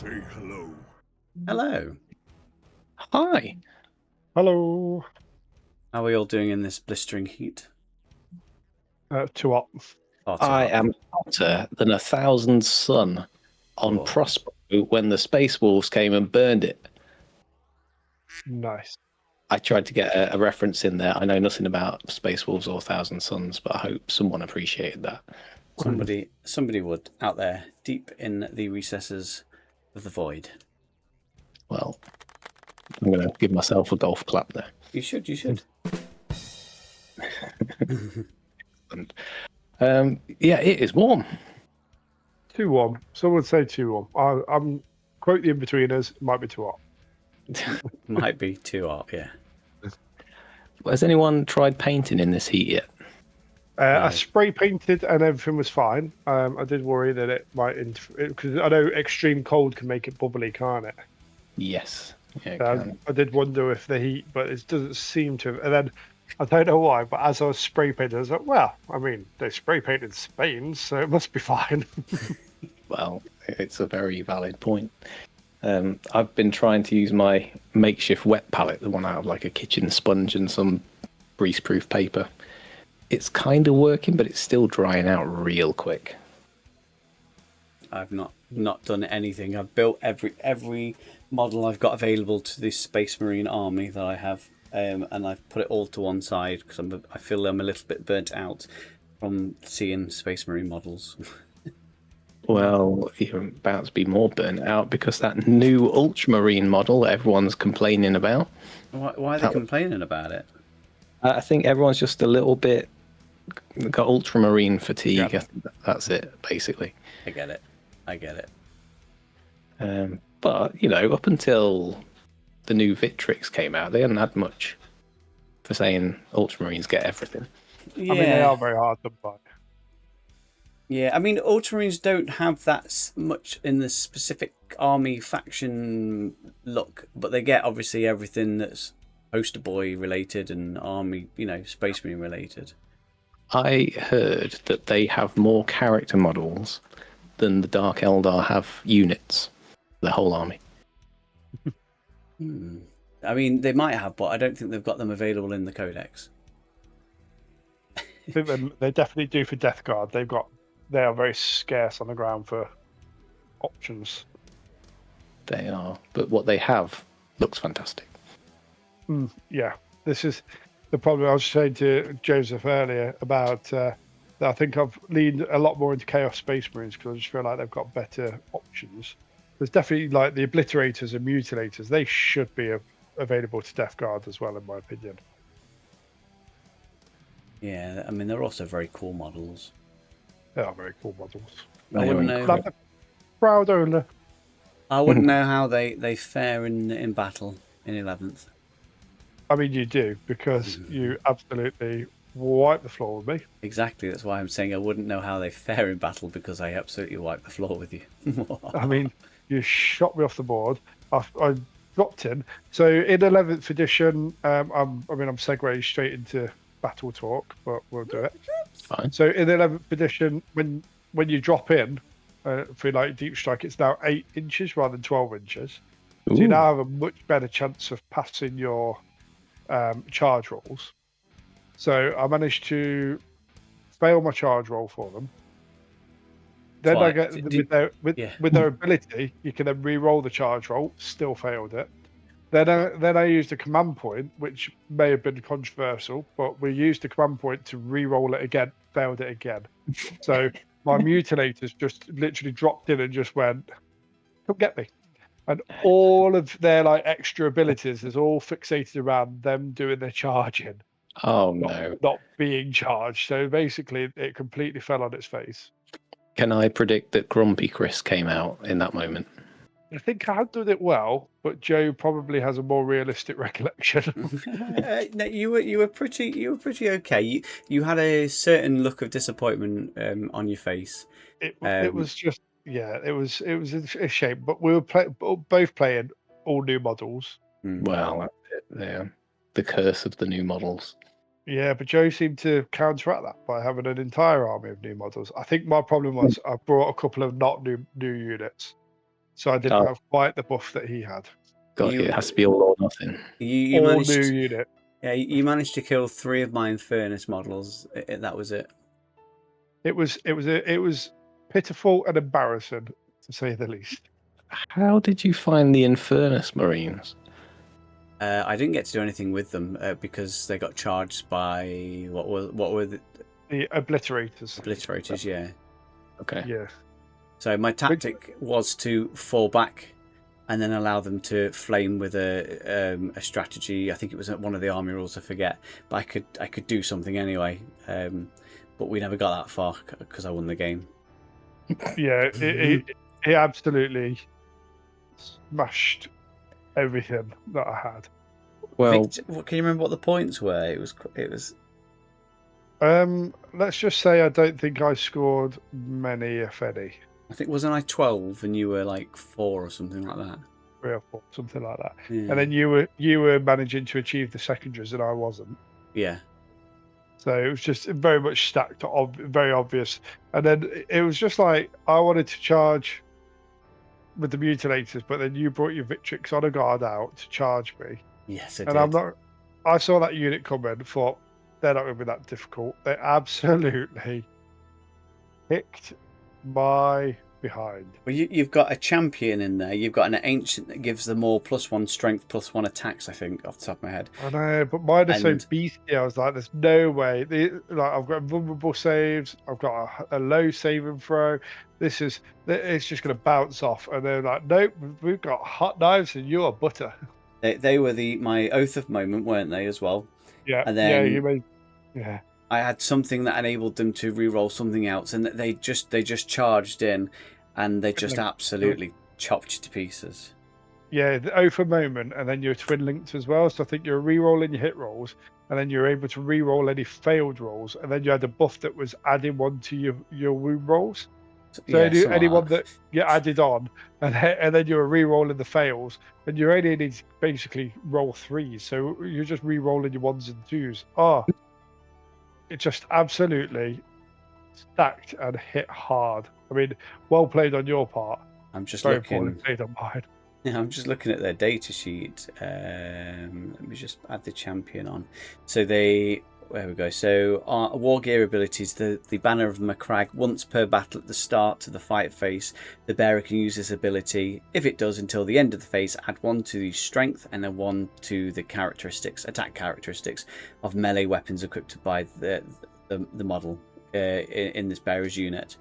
Say hello. Hello. Hi. Hello. How are we all doing in this blistering heat? Two up. Hot, I hot. am hotter than 1,000 sun on Cool. Prospero when the Space Wolves came and burned it. Nice. I tried to get a reference in there. I know nothing about Space Wolves or 1,000 Suns, but I hope someone appreciated that. Somebody would out there, deep in the recesses of the void. Well, I'm going to give myself a golf clap there. You should. Yeah, it is warm. Too warm. Some would say too warm. I'm quote the in-betweeners. It might be too hot. Might be too hot, yeah. Has anyone tried painting in this heat yet? I spray painted and everything was fine. I did worry that it might because I know extreme cold can make it bubbly, can't it? Yes. Yeah, it can. I did wonder if the heat, but it doesn't seem to. And then I don't know why, but as I was spray painting, I was like, well, I mean, they spray painted Spain, so it must be fine. Well, it's a very valid point. I've been trying to use my makeshift wet palette, the one out of like a kitchen sponge and some greaseproof paper. It's kind of working, but it's still drying out real quick. I've not done anything. I've built every model I've got available to this Space Marine army that I have, and I've put it all to one side because I feel I'm a little bit burnt out from seeing Space Marine models. Well, you're about to be more burnt out because that new Ultramarine model that everyone's complaining about. Why are they complaining about it? I think everyone's just a little bit got Ultramarine fatigue. Yeah. I think that's it, basically. I get it. But, up until the new Victrix came out, they hadn't had much for saying Ultramarines get everything. Yeah. I mean, they are very hard to buy. Yeah, I mean, Ultramarines don't have that much in the specific army faction look, but they get obviously everything that's poster boy related and army, Space Marine related. I heard that they have more character models than the Dark Eldar have units, the whole army. I mean, they might have, but I don't think they've got them available in the Codex. I think they definitely do for Death Guard. They are very scarce on the ground for options. They are, but what they have looks fantastic. Yeah, this is the problem I was saying to Joseph earlier about that I think I've leaned a lot more into Chaos Space Marines because I just feel like they've got better options. There's definitely like the Obliterators and Mutilators. They should be available to Death Guard as well, in my opinion. Yeah, I mean, they're also very cool models. They are very cool models. I wouldn't know. Like the proud owner. I wouldn't know how they fare in battle in 11th. I mean, you do, because you absolutely wipe the floor with me. Exactly, that's why I'm saying I wouldn't know how they fare in battle, because I absolutely wipe the floor with you. I mean, you shot me off the board. I dropped in. So in 11th edition, I'm segueing straight into battle talk, but we'll do it. Fine. So in 11th edition, when you drop in for like deep strike, it's now 8 inches rather than 12 inches. Ooh. So you now have a much better chance of passing your charge rolls. So I managed to fail my charge roll for them. Then I get with their ability, you can then re-roll the charge roll. Still failed it. Then I used a command point, which may have been controversial, but we used the command point to re-roll it again. Failed it again. So my mutilators just literally dropped in and just went, "Come get me." And all of their like extra abilities is all fixated around them doing their charging. Oh no! Not being charged. So basically, it completely fell on its face. Can I predict that Grumpy Chris came out in that moment? I think I handled it well, but Joe probably has a more realistic recollection. No, you were pretty okay. You had a certain look of disappointment on your face. It was just. Yeah, it was a shame, but we were both playing all new models. Well, that's it. Yeah, the curse of the new models. Yeah, but Joe seemed to counteract that by having an entire army of new models. I think my problem was I brought a couple of not new units. so I didn't have quite the buff that he had. It has to be all or nothing. You All managed, new unit. yeah, you managed to kill 3 of my Infernus models. That was it. It was pitiful and embarrassing, to say the least. How did you find the Infernus Marines? I didn't get to do anything with them because they got charged by what were the Obliterators. Obliterators? Yeah. Okay. Yeah. So my tactic was to fall back and then allow them to flame with a strategy. I think it was one of the army rules, I forget. But I could do something anyway. But we never got that far because I won the game. Yeah, it absolutely smashed everything that I had. Well, can you remember what the points were? It was. Let's just say I don't think I scored many, if any. I think wasn't I 12 and you were like 4 or something like that. 3 or 4, something like that. Yeah. And then you were managing to achieve the secondaries, and I wasn't. Yeah. So it was just very much stacked, very obvious. And then it was just like I wanted to charge with the mutilators, but then you brought your Victrix Honor Guard out to charge me. Yes, I and did. I'm not. I saw that unit come in, thought they're not going to be that difficult. They absolutely kicked my behind. Well, you've got a champion in there. You've got an ancient that gives them all +1 strength, +1 attacks. I think off the top of my head. I know, but mine are so beastly. I was like, "There's no way." I've got vulnerable saves. I've got a low saving throw. It's just going to bounce off. And they're like, "Nope, we've got hot knives, and you're butter." They were my oath of moment, weren't they, as well? Yeah. And then you made. Yeah. I had something that enabled them to re-roll something else, and they just charged in, and they just absolutely chopped you to pieces. Yeah, the oath of moment, and then you're twin linked as well. So I think you're re-rolling your hit rolls, and then you're able to re-roll any failed rolls, and then you had a buff that was adding one to your wound rolls. So anyone that you added on, and then you were re-rolling the fails, and you only need to basically roll 3s. So you're just re-rolling your 1s and 2s. It just absolutely stacked and hit hard. I mean, well played on your part. I'm just Very looking. poorly played on mine. Yeah, I'm just looking at their data sheet. Let me just add the champion on. So there we go. So our war gear abilities, the Banner of Macragge, once per battle at the start to the fight phase, the bearer can use this ability. If it does until the end of the phase, add 1 to the strength and then 1 to the attack characteristics of melee weapons equipped by the model in this bearer's unit.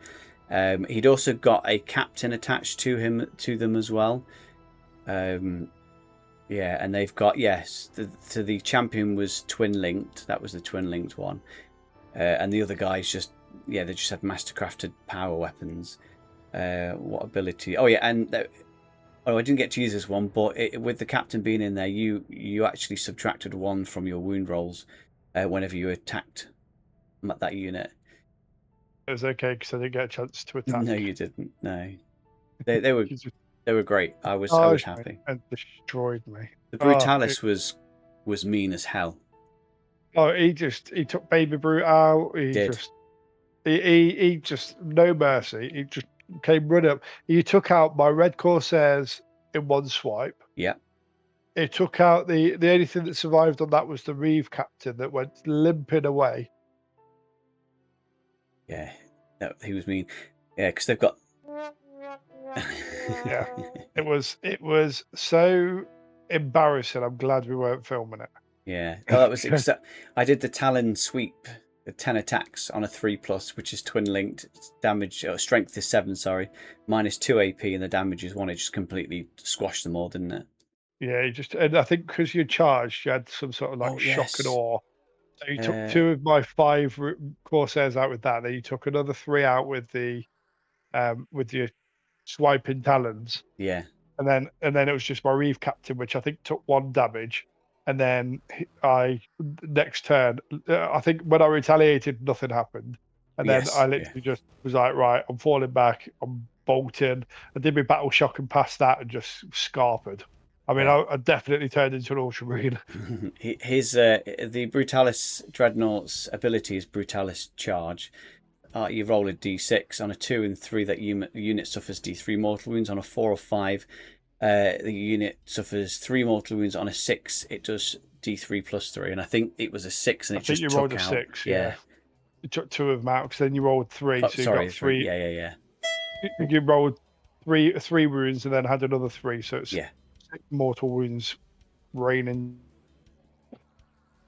He'd also got a captain attached to them as well. Yeah, and they've got, the champion was twin linked. That was the twin linked one. And the other guys they just had mastercrafted power weapons. What ability? Oh yeah, and I didn't get to use this one, but with the captain being in there, you actually subtracted 1 from your wound rolls whenever you attacked that unit. It was okay because I didn't get a chance to attack. No, you didn't. No, they were. They were great. I was happy. And destroyed me. The Brutalis was mean as hell. Oh, he took Baby Brute out. He just no mercy. He just came running up. He took out my Red Corsairs in one swipe. Yeah. He took out the only thing that survived on that was the Reeve captain that went limping away. Yeah, no, he was mean. Yeah, because they've got. Yeah, it was so embarrassing. I'm glad we weren't filming it. Yeah, that was. I did the Talon sweep, the 10 attacks on a 3+, which is twin linked. Damage strength is 7. Sorry, -2 AP, and the damage is 1. It just completely squashed them all, didn't it? Yeah, and I think because you charged, you had some sort of shock and awe. So you took 2 of my 5 Corsairs out with that. Then you took another 3 out with your swiping talons. Yeah. And then it was just my Reeve captain, which I think took 1 damage. And then next turn, I think when I retaliated, nothing happened. And then I literally just was like, right, I'm falling back, I'm bolting. I did my battle shock and passed that and just scarpered. I mean, I definitely turned into an Ultramarine. The Brutalis Dreadnought's ability is Brutalis Charge. you roll a d6. On a 2 and 3, that unit suffers d3 mortal wounds. On a 4 or 5, the unit suffers 3 mortal wounds. On a 6, it does d3 plus 3. And I think it was a 6, and I think you rolled a 6. Yeah. You took 2 of them out because then you rolled 3. Oh, so you sorry, got 3. Yeah. You rolled 3 wounds and then had another 3. So it's 6 Yeah. mortal wounds raining.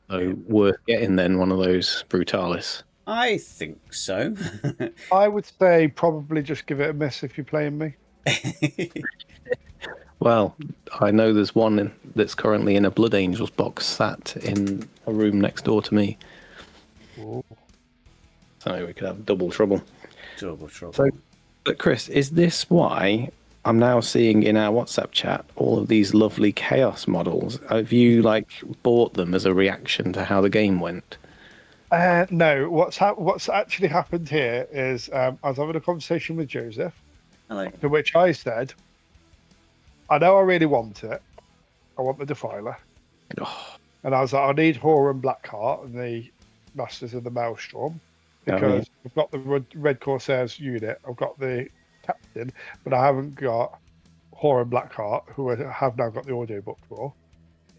So worth getting then one of those Brutalis. I think so. I would say probably just give it a miss if you're playing me. Well, I know there's one that's currently in a Blood Angels box sat in a room next door to me. Ooh. So we could have double trouble. Double trouble. So, but Chris, is this why I'm now seeing in our WhatsApp chat all of these lovely Chaos models? Have you bought them as a reaction to how the game went? No, what's actually happened here is I was having a conversation with Joseph, Hello. to which I said, I know I really want it. I want the Defiler. Oh, And I was like, I need Horror and Blackheart and the Masters of the Maelstrom because I've got the Red Corsairs unit, I've got the Captain, but I haven't got Horror and Blackheart, who I have now got the audiobook for.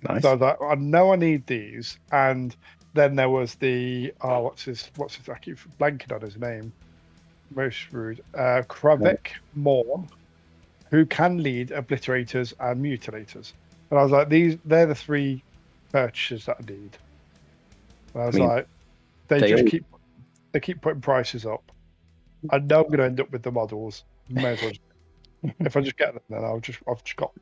nice. So I was like, I know I need these. And then there was the what's his I keep blanking on his name. Most rude. Kravik Morn, who can lead obliterators and mutilators. And I was like, they're the 3 purchases that I need. And I was like, they keep putting prices up. I know I'm gonna end up with the models. May as well if I just get them, then I've just got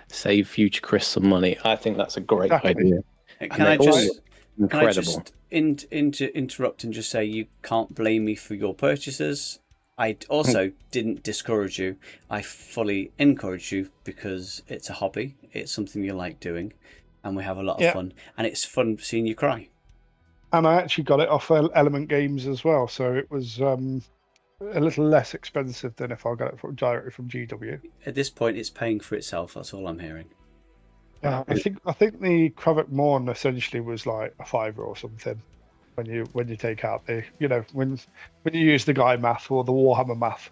Save future Chris some money. I think that's a great idea. Can I just incredible. interrupt and just say you can't blame me for your purchases? I also didn't discourage you. I fully encourage you because it's a hobby. It's something you like doing, and we have a lot of fun. And it's fun seeing you cry. And I actually got it off Element Games as well, so it was a little less expensive than if I got it directly from GW. At this point, it's paying for itself. That's all I'm hearing. I think the Kravik Morn essentially was like a £5 or something when you take out the when you use the guy math or the Warhammer math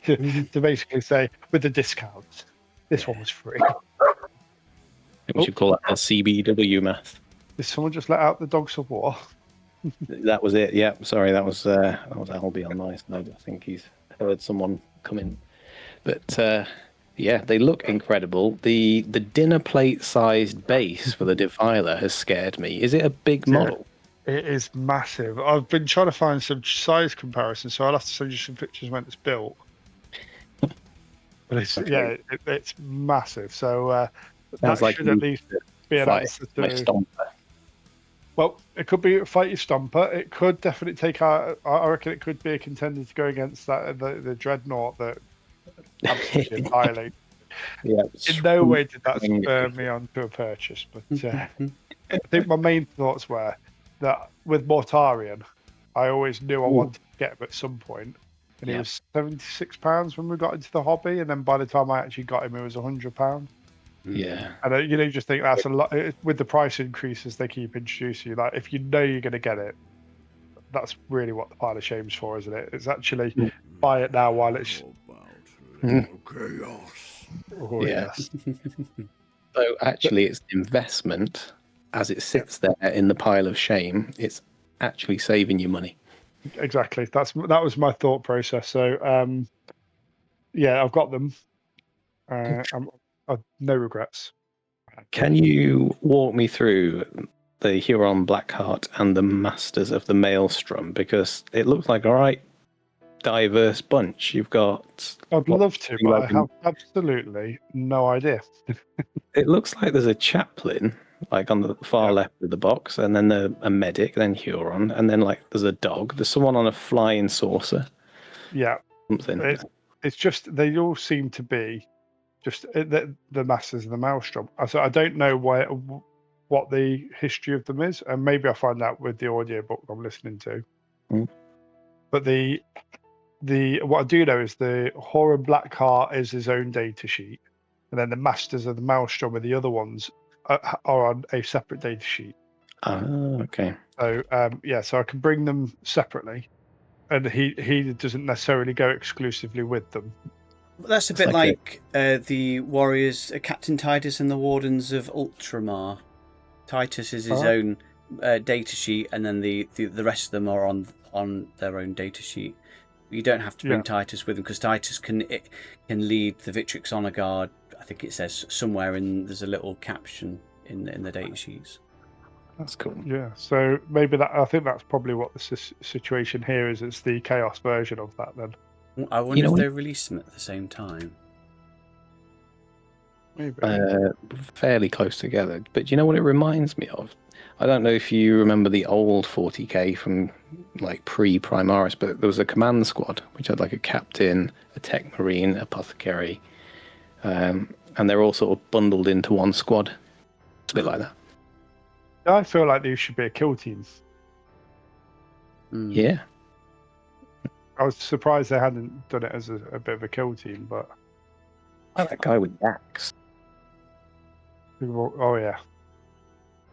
to basically say with the discounts this one was free. We should call it a CBW math. Did someone just let out the dogs of war? That was it. Yeah, sorry, that was Albie on my side. I think he's heard someone come in. But yeah, they look incredible. The dinner plate sized base for the Defiler has scared me. Is it a big model? It is massive. I've been trying to find some size comparisons, so I'll have to send you some pictures when it's built. But it's it's massive. So that should at least be an answer to. Well, it could be a fight your stomper. It could definitely take out. I reckon it could be a contender to go against that the Dreadnought that absolutely annihilated. Yeah. In no way did that spur me on to a purchase, but I think my main thoughts were that with Mortarion, I always knew I wanted to get him at some point, and he was £76 when we got into the hobby, and then by the time I actually got him, it was £100. Yeah, and you just think that's a lot with the price increases they keep introducing you. Like if you know you're going to get it, that's really what the pile of shame's for, isn't it? It's actually buy it now while it's chaos. Oh, yes. So actually, it's investment as it sits there in the pile of shame. It's actually saving you money. Exactly. That was my thought process. So I've got them. I've no regrets. Can you walk me through the Huron Blackheart and the Masters of the Maelstrom? Because it looks like a right diverse bunch. You've got... I'd love to, but I have absolutely no idea. It looks like there's a chaplain, like on the far left of the box, and then a medic, then Huron, and then there's a dog. There's someone on a flying saucer. Yeah. Something. It's just, they all seem to be just the Masters of the Maelstrom. So I don't know what the history of them is, and maybe I'll find out with the audiobook I'm listening to. But what I do know is the Horror Blackheart is his own data sheet, and then the Masters of the Maelstrom are the other ones are on a separate data sheet. Oh, okay. So so I can bring them separately, and he doesn't necessarily go exclusively with them. That's a bit like the Warriors, Captain Titus and the Wardens of Ultramar. Titus is his own data sheet, and then the rest of them are on their own data sheet. You don't have to bring Titus with him because Titus can lead the Victrix Honor Guard. I think it says somewhere there's a little caption in the data sheets. That's cool. Yeah, so maybe I think that's probably what the situation here is. It's the Chaos version of that then. I wonder if they released them at the same time. Maybe. Fairly close together. But do you know what it reminds me of? I don't know if you remember the old 40k from like pre-Primaris, but there was a command squad which had like a captain, a tech marine, apothecary, and they're all sort of bundled into one squad. It's a bit like that. I feel like these should be a kill team. Yeah. I was surprised they hadn't done it as a bit of a kill team, but I like that guy with the axe. Oh yeah,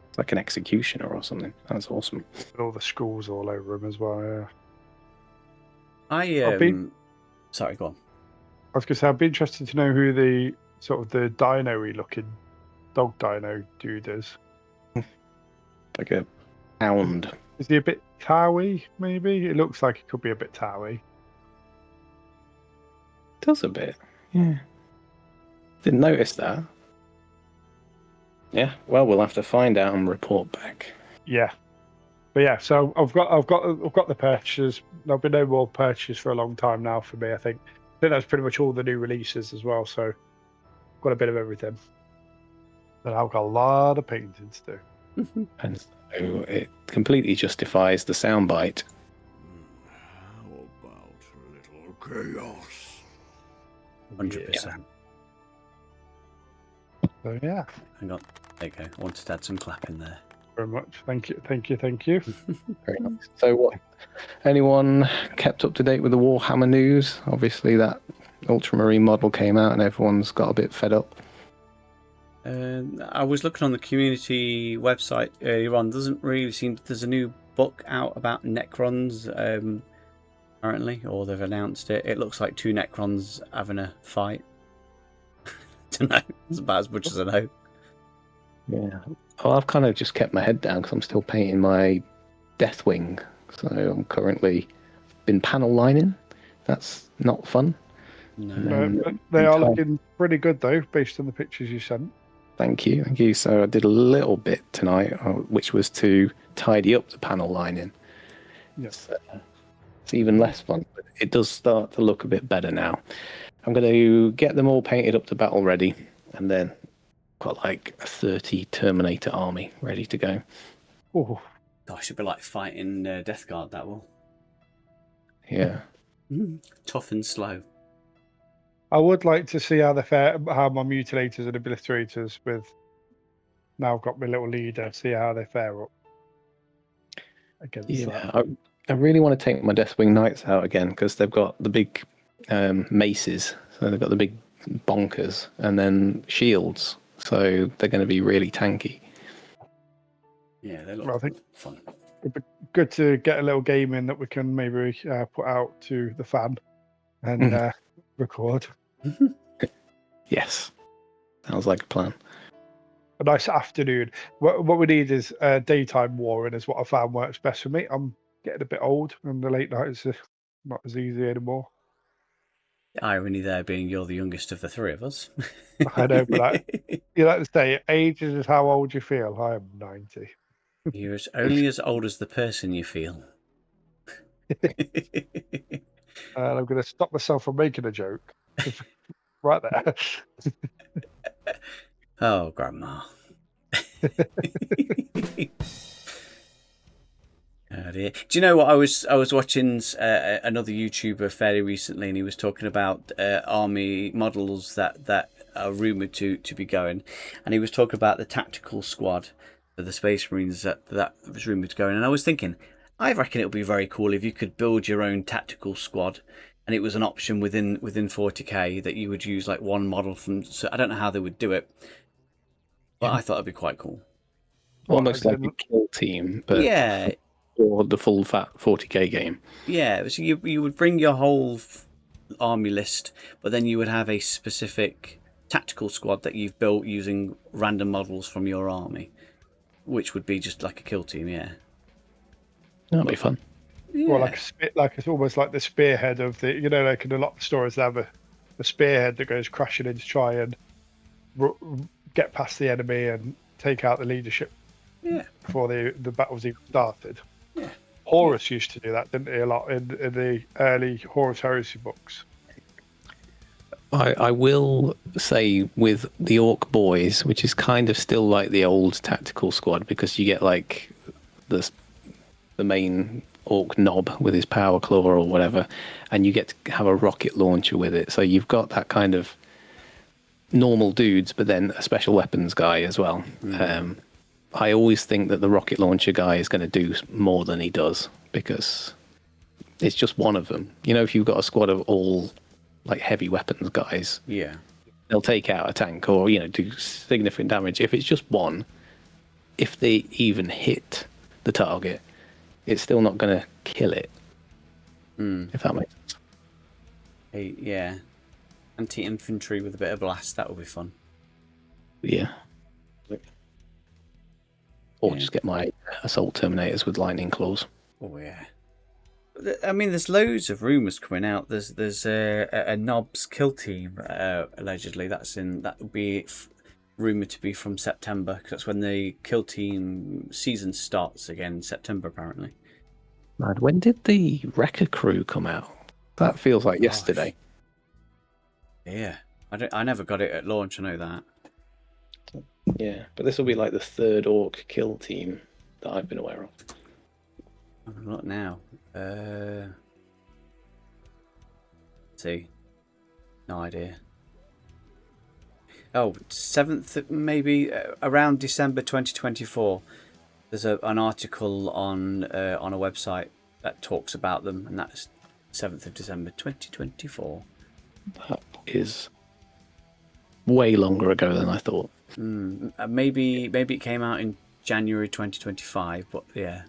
It's like an executioner or something. That's awesome. with all the skulls all over him as well. Yeah. Sorry, go on. I was going to say I'd be interested to know who the sort of the dino-y looking dog dino dude is. Like a hound. Is he a bit towy? Maybe it looks like it could be a bit towy. Does a bit. Yeah. Didn't notice that. Yeah, well, we'll have to find out and report back. Yeah, but yeah. So I've got the purchases. There'll be no more purchases for a long time now for me. I think that's pretty much all the new releases as well. So got a bit of everything. And I've got a lot of painting to do. And so it completely justifies the soundbite. How about a little chaos? 100%. So yeah, Hang on. There you go. I wanted to add some clapping there. very much. Thank you. Very nice. So what? Anyone kept up to date with the Warhammer news? Obviously that Ultramarine model came out and everyone's got a bit fed up. I was looking on the community website earlier on. Doesn't really seem there's a new book out about Necrons apparently, or they've announced it. It looks like two Necrons having a fight. Don't know. It's about as much as I know. Yeah. Well, I've kind of just kept my head down because I'm still painting my Deathwing. So I'm currently been panel lining. That's not fun. No. But they are looking pretty good though, based on the pictures you sent. Thank you. So I did a little bit tonight, which was to tidy up the panel lining. Yes. It's even less fun, but it does start to look a bit better now. I'm going to get them all painted up to battle ready, and then got like a 30 Terminator army ready to go. Oh, Gosh, it'd be like fighting Death Guard, that will. Yeah. Tough and slow. I would like to see how how my mutilators and obliterators with now I've got my little leader, see how they fare up against that. I really want to take my Deathwing Knights out again because they've got the big maces, so they've got the big bonkers, and then shields, so they're going to be really tanky. Yeah, they look Well, I think fun. it'd be good to get a little game in that we can maybe put out to the fan and record. Yes, sounds like a plan. A nice afternoon. What we need is daytime warring is what I found works best for me. I'm getting a bit old and the late nights are not as easy anymore. The irony there being you're the youngest of the three of us. I know, but you like to say age is how old you feel. I am 90. You're only as old as the person you feel. And I'm going to stop myself from making a joke. Right there. Oh, Grandma. Oh dear. Do you know what I was watching another YouTuber fairly recently, and he was talking about army models that are rumored to be going, and he was talking about the tactical squad for the Space Marines that was rumored to go in, and I was thinking, I reckon it would be very cool if you could build your own tactical squad, and it was an option within 40k that you would use like one model from. So I don't know how they would do it, but I thought it'd be quite cool. Almost like a kill team, but Yeah. for the full fat 40k game. Yeah, so you would bring your whole army list, but then you would have a specific tactical squad that you've built using random models from your army, which would be just like a kill team. Yeah, That'd be fun. yeah. Or like it's almost like the spearhead of the, like in a lot of stories they have a spearhead that goes crashing in to try and get past the enemy and take out the leadership before the battle's even started. Yeah. Horus used to do that, didn't he, a lot in the early Horus Heresy books. I will say with the Orc Boys, which is kind of still like the old tactical squad, because you get like the main Orc Knob with his power claw or whatever, and you get to have a rocket launcher with it. So you've got that kind of normal dudes, but then a special weapons guy as well. I always think that the rocket launcher guy is going to do more than he does, because it's just one of them. If you've got a squad of all like heavy weapons guys, Yeah. they'll take out a tank or do significant damage. If it's just one, if they even hit the target, it's still not going to kill it. If that makes sense. Yeah. Anti-infantry with a bit of blast, that would be fun. Yeah. Or just get my assault terminators with lightning claws. Oh yeah. I mean, there's loads of rumours coming out. There's a Nobs kill team allegedly. That would be rumoured to be from September, because that's when the kill team season starts again in September apparently. Mad. When did the Wrecker Crew come out? That feels like yesterday. Yeah, I never got it at launch. I know that. Yeah, but this will be like the third Orc kill team that I've been aware of. I'm not now. Let's see. No idea. Oh, 7th, maybe around December 2024. There's an article on a website that talks about them, and that's 7th of December 2024. That is way longer ago than I thought. Maybe it came out in January 2025, but yeah.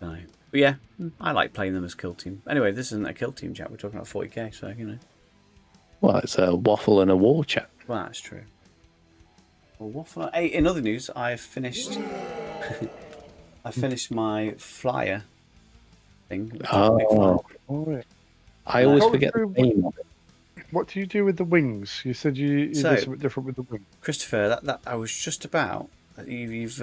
No. But yeah, I like playing them as kill team. Anyway, this isn't a kill team chat. We're talking about 40k, so Well, it's a waffle and a war chat. Well, that's true. Well, Waffle. Hey, in other news, I finished my flyer thing. Oh, I always forget the name of it. What do you do with the wings? You said you did something different with the wings. Christopher, that I was just about. You've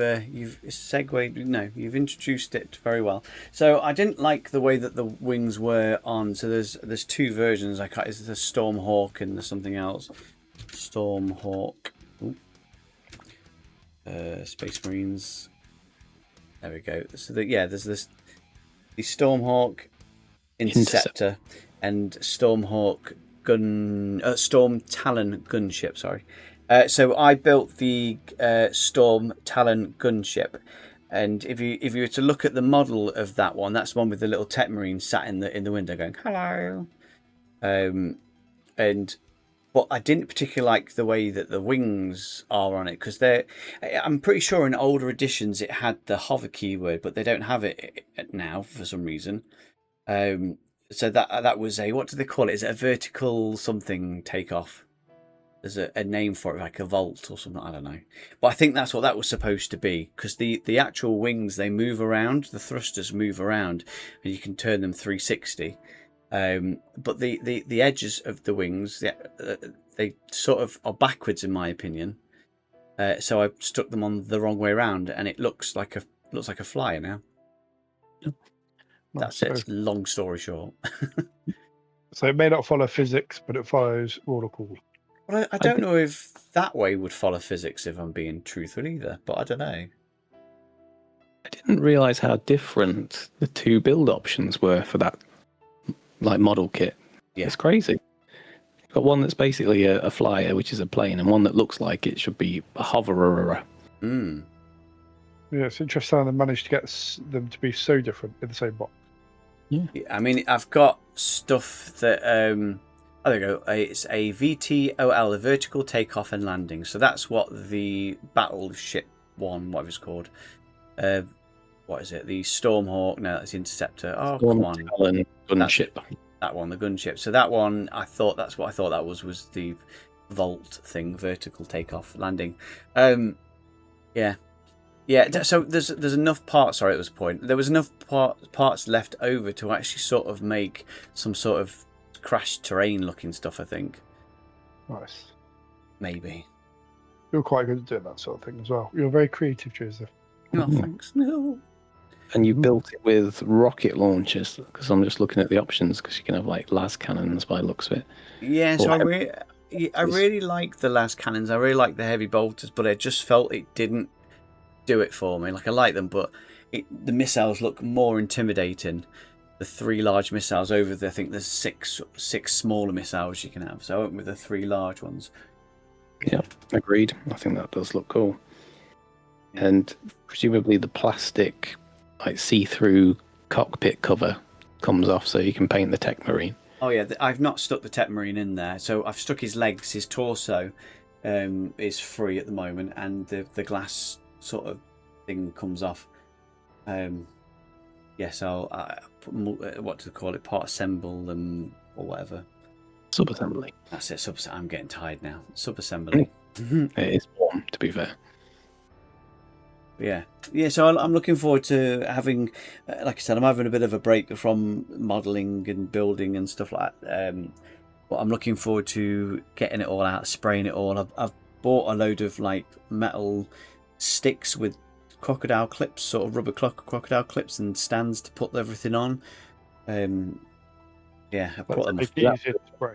segued. No, you've introduced it very well. So I didn't like the way that the wings were on. So there's two versions. It's the Stormhawk and there's something else. Stormhawk. Space Marines. There we go. So there's the Stormhawk Interceptor and Stormhawk Storm Talon gunship. Sorry. So I built the Storm Talon gunship, and if you were to look at the model of that one, that's the one with the little Tech Marine sat in the window going hello. But I didn't particularly like the way that the wings are on it, because I'm pretty sure in older editions it had the hover keyword, but they don't have it now for some reason. So that was what do they call it? Is it a vertical something takeoff? There's a name for it, like a vault or something. I don't know, but I think that's what that was supposed to be, because the actual wings, they move around, the thrusters move around, and you can turn them 360. But the edges of the wings, they sort of are backwards in my opinion. So I stuck them on the wrong way around, and it looks like a flyer now. Yep. That's it. Long story short. So it may not follow physics, but it follows protocol. Well, I don't know if that way would follow physics, if I'm being truthful either, but I don't know. I didn't realise how different the two build options were for that model kit. Yeah. It's crazy. You've got one that's basically a flyer, which is a plane, and one that looks like it should be a hoverer. Mm. Yeah, it's interesting how they managed to get them to be so different in the same box. Yeah. I mean, I've got stuff that there we go. It's a VTOL, a vertical takeoff and landing. So that's what the battleship one, whatever it's called, what is it? The Stormhawk. No, that's the Interceptor. Oh, Storm come on. Talon gunship. That one, the gunship. So that one, that's what I thought that was the vault thing, vertical takeoff landing. Yeah. So there's enough parts. Sorry, it was a point. There was enough parts left over to actually sort of make some sort of crash terrain looking stuff. I think. Nice. Maybe. You're quite good at doing that sort of thing as well. You're very creative, Joseph. Oh, thanks. No. And you built it with rocket launchers, because I'm just looking at the options, because you can have like las cannons by the looks of it. Yeah, so Or I really like the las cannons. I really like the heavy bolters, but I just felt it didn't do it for me. Like I like them, but the missiles look more intimidating. The 3 large missiles over I think there's six smaller missiles you can have. So I went with the 3 large ones. Yeah, agreed. I think that does look cool. And presumably the plastic, like see-through cockpit cover comes off, so you can paint the Tech Marine. Oh yeah, I've not stuck the Tech Marine in there. So I've stuck his legs, his torso is free at the moment, and the glass sort of thing comes off. Yes, I'll what to call it, part assemble them or whatever. Sub-assembly. That's it. I'm getting tired now. Sub-assembly. It is warm, to be fair. Yeah. So I'm looking forward to having, like I said, I'm having a bit of a break from modelling and building and stuff like that. But I'm looking forward to getting it all out, spraying it all. I've bought a load of like metal sticks with crocodile clips, sort of rubber crocodile clips and stands to put everything on. Yeah, I put them. Easier to spray.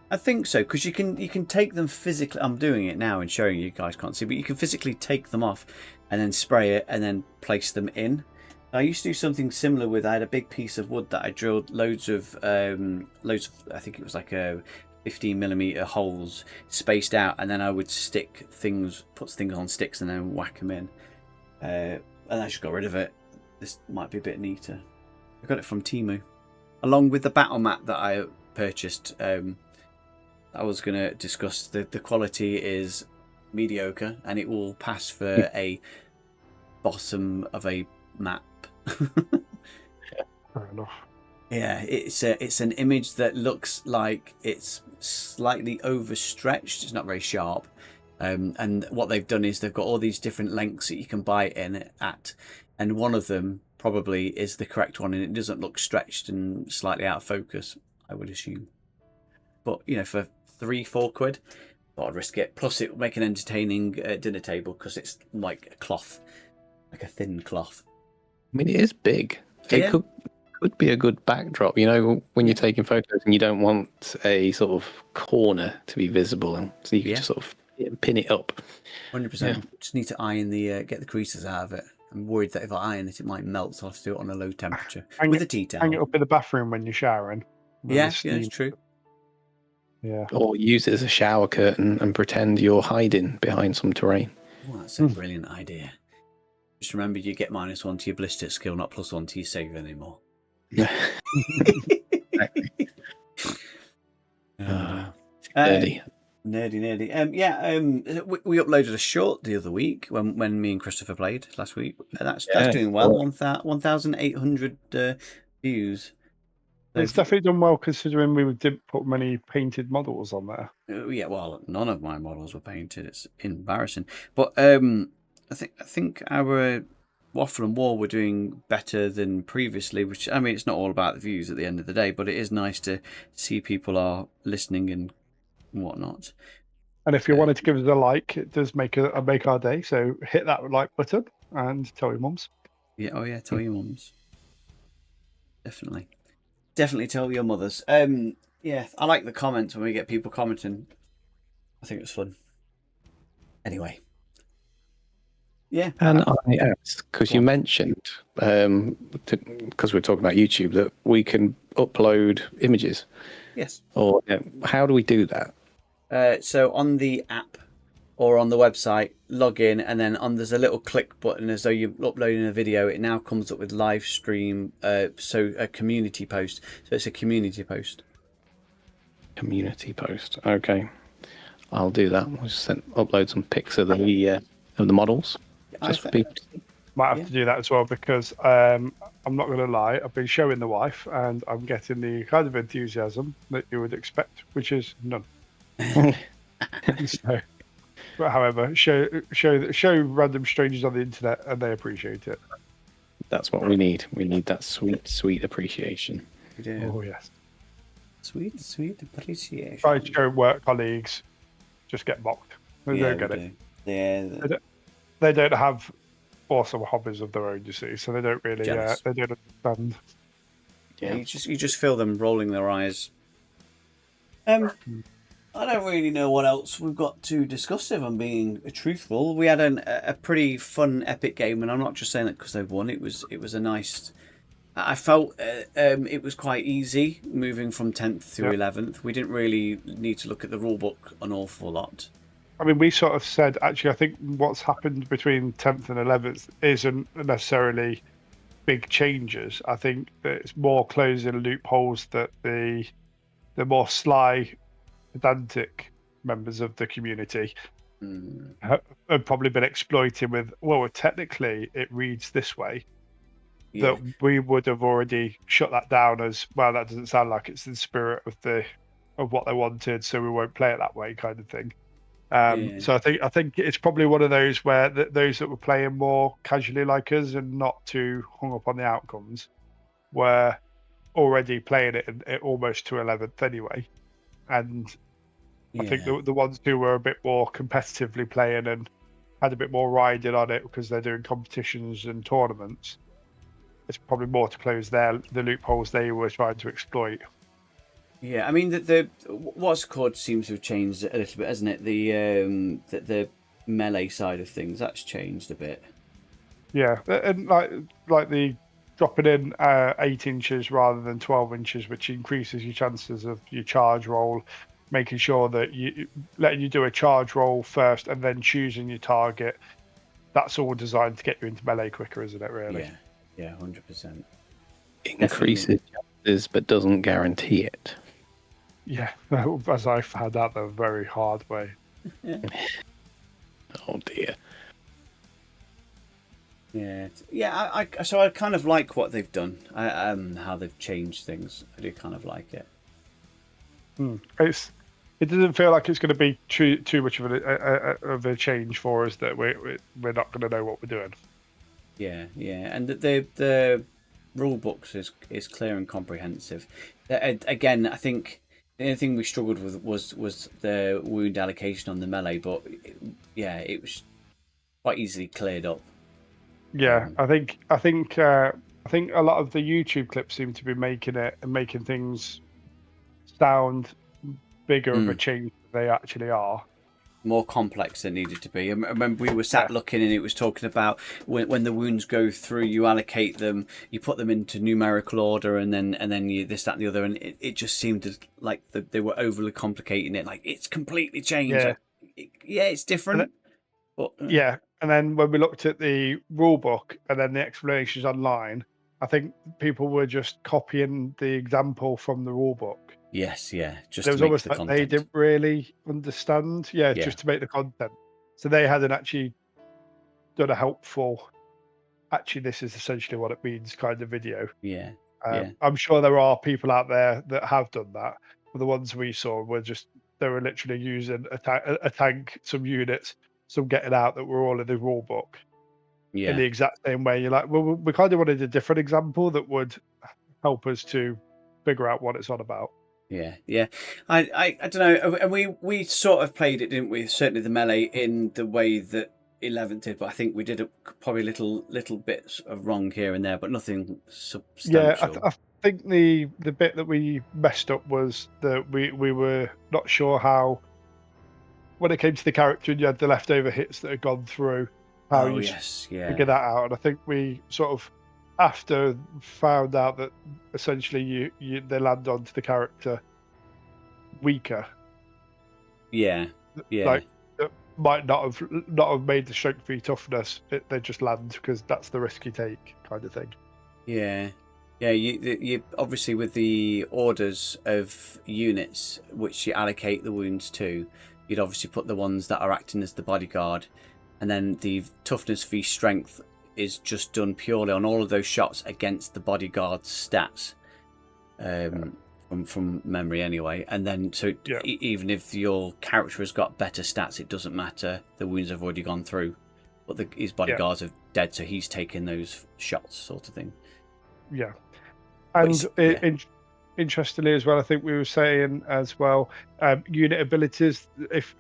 I think so, because you can take them physically. I'm doing it now and showing you guys can't see, but you can physically take them off and then spray it and then place them in. I used to do something similar with. I had a big piece of wood that I drilled loads of. I think it was like a 15mm holes spaced out, and then I would put things on sticks and then whack them in. And I just got rid of it. This might be a bit neater. I got it from Temu, along with the battle mat that I purchased. I was going to discuss the quality is mediocre, and it will pass for a bottom of a map. Fair enough. Yeah, it's an image that looks like it's slightly overstretched. It's not very sharp. And what they've done is they've got all these different lengths that you can buy it in at, and one of them probably is the correct one, and it doesn't look stretched and slightly out of focus, I would assume. But for 3-4 quid, I'd risk it. Plus, it will make an entertaining dinner table because it's like a cloth, like a thin cloth. I mean, it is big. It could be a good backdrop. When you're taking photos and you don't want a sort of corner to be visible, and so you can just sort of pin it up. 100%. Just need to iron get the creases out of it. I'm worried that if I iron it, it might melt, so I'll have to do it on a low temperature with a tea towel. Hang it up in the bathroom when you're showering. Yeah, it's true. Yeah. Or use it as a shower curtain and pretend you're hiding behind some terrain. Oh, that's a brilliant idea. Just remember, you get -1 to your ballistic skill, not +1 to your save anymore. Nerdy. Nerdy. We uploaded a short the other week when me and Christopher played last week. That's doing well. 1,800 views. It's definitely done well considering we didn't put many painted models on there. Yeah, well, none of my models were painted. It's embarrassing. But I think our Waffle and War were doing better than previously, which, I mean, it's not all about the views at the end of the day, but it is nice to see people are listening and whatnot. And if you wanted to give us a like, it does make our day. So hit that like button and tell your mums. Yeah, tell your mums. Definitely tell your mothers. Yeah, I like the comments when we get people commenting. I think it's fun. Anyway. Yeah. And I asked, because you mentioned, because we're talking about YouTube, that we can upload images. Yes. Or how do we do that? So on the app or on the website, log in, and then there's a little click button as though you're uploading a video. It now comes up with live stream, so a community post. So it's a community post. Community post. Okay, I'll do that. I'll just upload some pics of the models. Just for people. Might have to do that as well because I'm not going to lie, I've been showing the wife and I'm getting the kind of enthusiasm that you would expect, which is none. So, but however, show random strangers on the internet and they appreciate it. That's what we need. We need that sweet, sweet appreciation. We do. Oh yes. Sweet, sweet appreciation. Try to show work colleagues, just get mocked. They don't get it. Yeah. They don't have awesome hobbies of their own, you see, so they don't really. They don't understand. Yeah, you just feel them rolling their eyes. I don't really know what else we've got to discuss. If I'm being truthful, we had a pretty fun epic game, and I'm not just saying that because they won. It was a nice. I felt it was quite easy moving from 10th to 11th. We didn't really need to look at the rule book an awful lot. I mean, we sort of said, actually, I think what's happened between 10th and 11th isn't necessarily big changes. I think that it's more closing loopholes that the more sly, pedantic members of the community have probably been exploiting with, well, technically it reads this way. Yeah. That we would have already shut that down as, well, that doesn't sound like it's the spirit of what they wanted, so we won't play it that way, kind of thing. So I think it's probably one of those where those that were playing more casually like us and not too hung up on the outcomes were already playing it almost to 11th anyway, and I think the ones who were a bit more competitively playing and had a bit more riding on it because they're doing competitions and tournaments, it's probably more to close the loopholes they were trying to exploit. Yeah, I mean the what's called seems to have changed a little bit, hasn't it? The melee side of things that's changed a bit. Yeah, and like the dropping in 8 inches rather than 12 inches, which increases your chances of your charge roll, making sure that letting you do a charge roll first and then choosing your target. That's all designed to get you into melee quicker, isn't it? Really? Yeah, 100%. Increases chances, but doesn't guarantee it. Yeah, as I found out the very hard way. Oh dear. Yeah. So I kind of like what they've done. How they've changed things. I do kind of like it. It doesn't feel like it's going to be too much of a change for us that we're not going to know what we're doing. Yeah, and the rule books is clear and comprehensive. Again, I think the only thing we struggled with was the wound allocation on the melee, but it was quite easily cleared up. Yeah, I think a lot of the YouTube clips seem to be making things sound bigger of a change than they actually are. More complex than needed to be. I remember we were sat looking and it was talking about when the wounds go through, you allocate them, you put them into numerical order, and then you this, that, and the other, and it just seemed like they were overly complicating it. Like it's completely changed. It's different. And then when we looked at the rule book and then the explanations online, I think people were just copying the example from the rule book. Yes, just it was almost like content. they didn't really understand. Just to make the content. So they hadn't actually done a helpful, actually this is essentially what it means kind of video. I'm sure there are people out there that have done that, but the ones we saw were they were literally using a tank, some units, some getting out that were all in the rule book. In the exact same way. You're like, well, we kind of wanted a different example that would help us to figure out what it's on about. Yeah. I don't know. And we sort of played it, didn't we? Certainly the melee in the way that 11th did, but I think we did probably little bits of wrong here and there, but nothing substantial. Yeah, I think the bit that we messed up was that we were not sure how, when it came to the character and you had the leftover hits that had gone through, how you figure that out. And I think we sort of, after found out that essentially they land onto the character weaker. Like that might not have made the strength v toughness. They just land because that's the risk you take, kind of thing. Yeah. You obviously with the orders of units which you allocate the wounds to, you'd obviously put the ones that are acting as the bodyguard, and then the toughness v strength is just done purely on all of those shots against the bodyguard's stats, from memory anyway. And then so even if your character has got better stats, it doesn't matter. The wounds have already gone through, but his bodyguards are dead, so he's taking those shots, sort of thing. Yeah, and interestingly as well, I think we were saying as well, unit abilities. If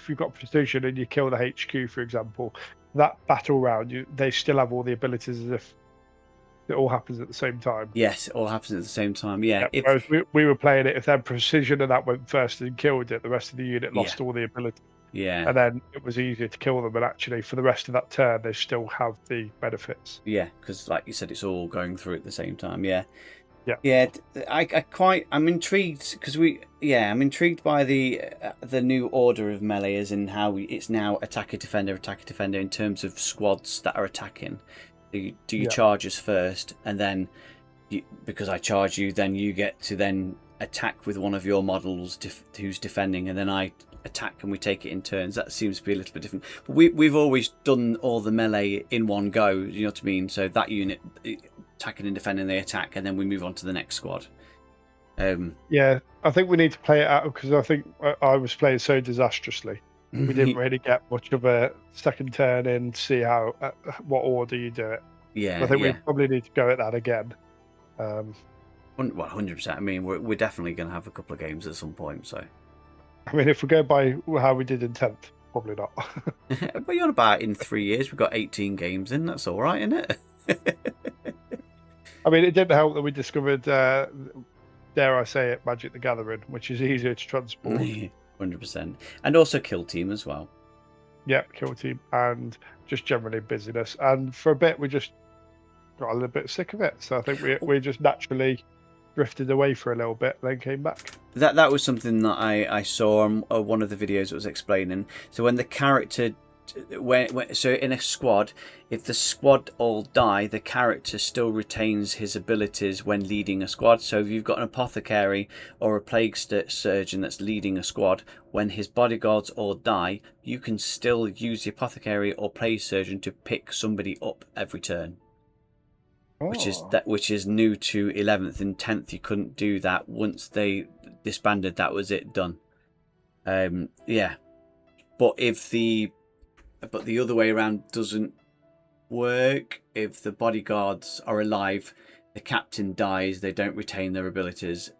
you've got precision and you kill the HQ, for example, that battle round, they still have all the abilities as if it all happens at the same time. Yes, it all happens at the same time. Yeah. Whereas we were playing it, if they had precision and that went first and killed it, the rest of the unit lost all the ability. Yeah. And then it was easier to kill them, but actually for the rest of that turn, they still have the benefits. Yeah, because like you said, it's all going through at the same time. Yeah. Yeah. Yeah, I'm intrigued because I'm intrigued by the new order of melee, as in how it's now attacker defender in terms of squads that are attacking. Do you charge us first, and then because I charge you, then you get to then attack with one of your models who's defending, and then I attack and we take it in turns. That seems to be a little bit different. But we've always done all the melee in one go. You know what I mean? So that unit attacking and defending, they attack, and then we move on to the next squad. Yeah, I think we need to play it out because I think I was playing so disastrously. We didn't really get much of a second turn in to see how what order you do it. Yeah, I think we probably need to go at that again. Well, 100%. I mean, we're definitely going to have a couple of games at some point. So, I mean, if we go by how we did in 10th, probably not. But you're on about in 3 years. We've got 18 games in. That's all right, isn't it? I mean, it didn't help that we discovered, dare I say it, Magic the Gathering, which is easier to transport. 100%. And also Kill Team as well. Yeah, Kill Team, and just generally busyness. And for a bit, we just got a little bit sick of it. So I think we just naturally drifted away for a little bit, then came back. That was something that I saw on one of the videos that was explaining. So when the character, so in a squad, if the squad all die, the character still retains his abilities when leading a squad. So if you've got an apothecary or a plague surgeon that's leading a squad, when his bodyguards all die, you can still use the apothecary or plague surgeon to pick somebody up every turn. Which is new to 11th and 10th. You couldn't do that. Once they disbanded, that was it, done. Yeah, but the other way around doesn't work. If the bodyguards are alive, the captain dies. They don't retain their abilities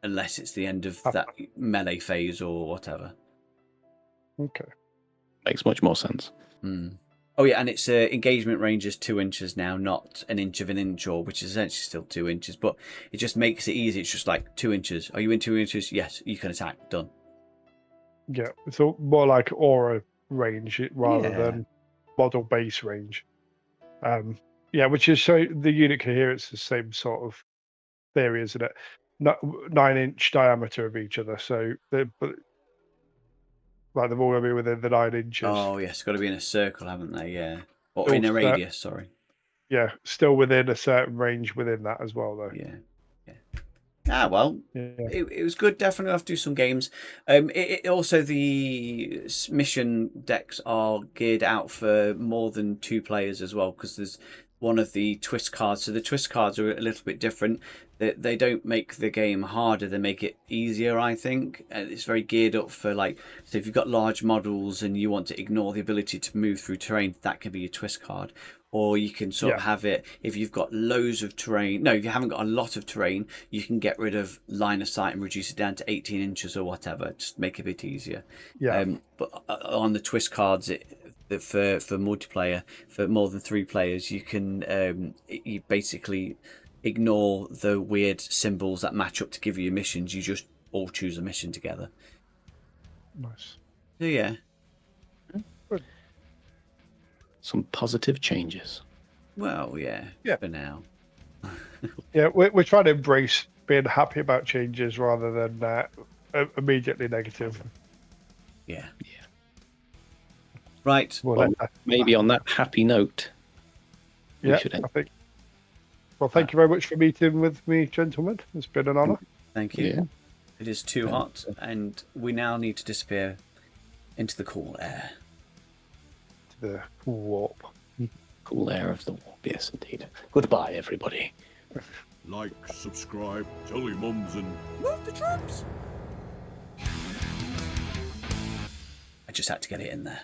unless it's the end of that melee phase or whatever. Okay, makes much more sense. Oh yeah, and its engagement range is 2 inches now, not an inch of an inch, or which is essentially still 2 inches. But it just makes it easy. It's just like 2 inches. Are you in 2 inches? Yes, you can attack. Done. Yeah, it's more like aura range rather than model base range. Which is so the unit coherence is the same sort of theory, isn't it? 9-inch diameter of each other. So they're all going to be within the 9 inches. Oh yes, got to be in a circle, haven't they? Yeah, or in a radius. Sorry. Yeah, still within a certain range within that as well, though. Yeah. It was good. Definitely have to do some games. Also, the mission decks are geared out for more than 2 players as well, because there's one of the twist cards. So the twist cards are a little bit different. They don't make the game harder; they make it easier. I think it's very geared up for so if you've got large models and you want to ignore the ability to move through terrain, that can be your twist card. Or you can sort of have it if you've got loads of terrain. No, if you haven't got a lot of terrain, you can get rid of line of sight and reduce it down to 18 inches or whatever. Just make it a bit easier. Yeah. But on the twist cards, for multiplayer, for more than 3 players, you can you basically ignore the weird symbols that match up to give you missions. You just all choose a mission together. Nice. So yeah. Some positive changes. Well, yeah. For now. Yeah, we're trying to embrace being happy about changes rather than immediately negative. Yeah. Right. Well, maybe on that happy note. I think. Well, thank you very much for meeting with me, gentlemen. It's been an honour. Thank you. Yeah. It is too hot, and we now need to disappear into the cool air. The warp. Cool air of the warp. Yes, indeed. Goodbye, everybody. Like, subscribe, tell your mums, and Move the troops. I just had to get it in there.